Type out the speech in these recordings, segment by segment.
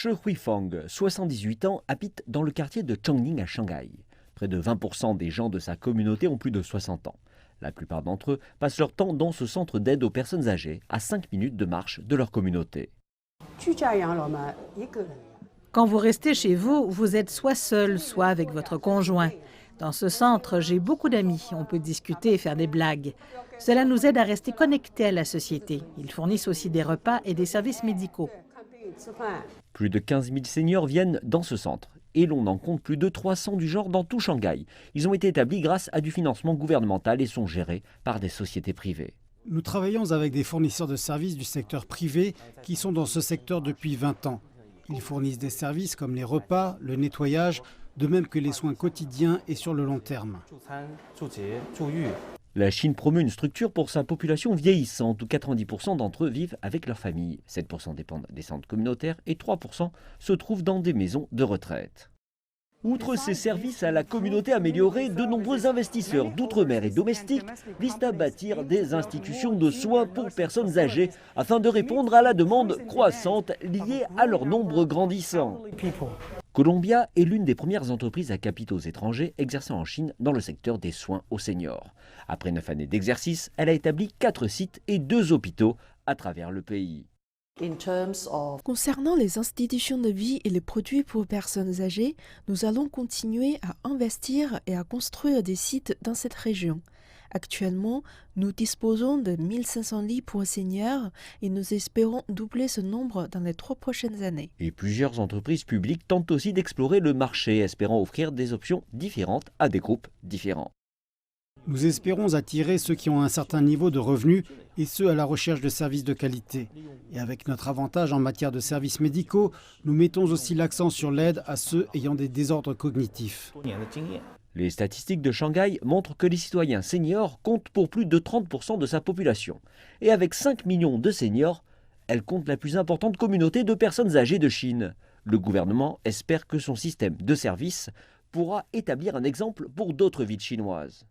She Huifeng, 78 ans, habite dans le quartier de Chongqing à Shanghai. Près de 20% des gens de sa communauté ont plus de 60 ans. La plupart d'entre eux passent leur temps dans ce centre d'aide aux personnes âgées, à 5 minutes de marche de leur communauté. Quand vous restez chez vous, vous êtes soit seul, soit avec votre conjoint. Dans ce centre, j'ai beaucoup d'amis. On peut discuter et faire des blagues. Cela nous aide à rester connectés à la société. Ils fournissent aussi des repas et des services médicaux. Plus de 15 000 seniors viennent dans ce centre. Et l'on en compte plus de 300 du genre dans tout Shanghai. Ils ont été établis grâce à du financement gouvernemental et sont gérés par des sociétés privées. Nous travaillons avec des fournisseurs de services du secteur privé qui sont dans ce secteur depuis 20 ans. Ils fournissent des services comme les repas, le nettoyage, de même que les soins quotidiens et sur le long terme. La Chine promeut une structure pour sa population vieillissante où 90% d'entre eux vivent avec leur famille. 7% dépendent des centres communautaires et 3% se trouvent dans des maisons de retraite. Outre ces services à la communauté améliorée, de nombreux investisseurs d'outre-mer et domestiques visent à bâtir des institutions de soins pour personnes âgées afin de répondre à la demande croissante liée à leur nombre grandissant. Columbia est l'une des premières entreprises à capitaux étrangers exerçant en Chine dans le secteur des soins aux seniors. Après 9 années d'exercice, elle a établi 4 sites et 2 hôpitaux à travers le pays. Concernant les institutions de vie et les produits pour personnes âgées, nous allons continuer à investir et à construire des sites dans cette région. Actuellement, nous disposons de 1500 lits pour seniors et nous espérons doubler ce nombre dans les 3 prochaines années. Et plusieurs entreprises publiques tentent aussi d'explorer le marché, espérant offrir des options différentes à des groupes différents. Nous espérons attirer ceux qui ont un certain niveau de revenus et ceux à la recherche de services de qualité. Et avec notre avantage en matière de services médicaux, nous mettons aussi l'accent sur l'aide à ceux ayant des désordres cognitifs. Les statistiques de Shanghai montrent que les citoyens seniors comptent pour plus de 30% de sa population. Et avec 5 millions de seniors, elle compte la plus importante communauté de personnes âgées de Chine. Le gouvernement espère que son système de services pourra établir un exemple pour d'autres villes chinoises.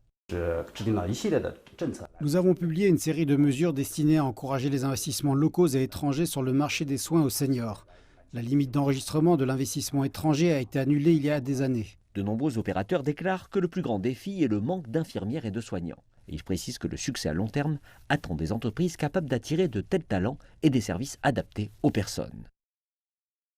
Nous avons publié une série de mesures destinées à encourager les investissements locaux et étrangers sur le marché des soins aux seniors. La limite d'enregistrement de l'investissement étranger a été annulée il y a des années. De nombreux opérateurs déclarent que le plus grand défi est le manque d'infirmières et de soignants. Et ils précisent que le succès à long terme attend des entreprises capables d'attirer de tels talents et des services adaptés aux personnes.